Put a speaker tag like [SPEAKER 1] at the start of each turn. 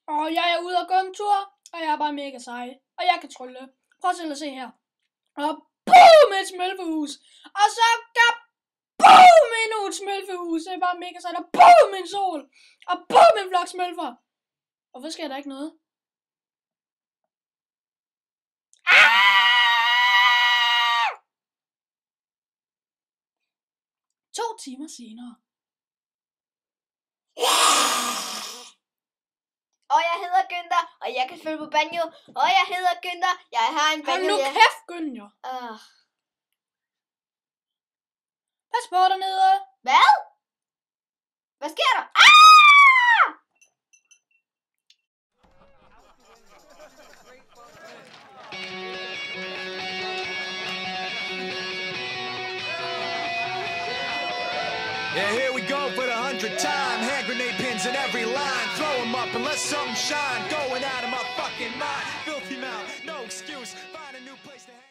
[SPEAKER 1] Og jeg er ude og gå en tur, og jeg er bare mega sej. Og jeg kan trylle. Prøv selv at se her. Og boom, et smølfehus. Og så boom, endnu et smølfehus. Det er bare mega sejt. Og boom, en sol. Og boom, en flok smølfer. Og hvor sker der ikke noget? 2 timer senere.
[SPEAKER 2] Og jeg hedder Günther, og jeg kan spille på banjo. Og jeg hedder Günther, jeg har en banjo.
[SPEAKER 1] Hold nu kæft, Günther. Pas på dernede.
[SPEAKER 2] Hvad? Hvad sker der?
[SPEAKER 3] Yeah, here we go for the 100th time. Hand grenade pins in every line. Throw them up and let something shine. Going out of my fucking mind. Filthy mouth, no excuse. Find a new place to hang.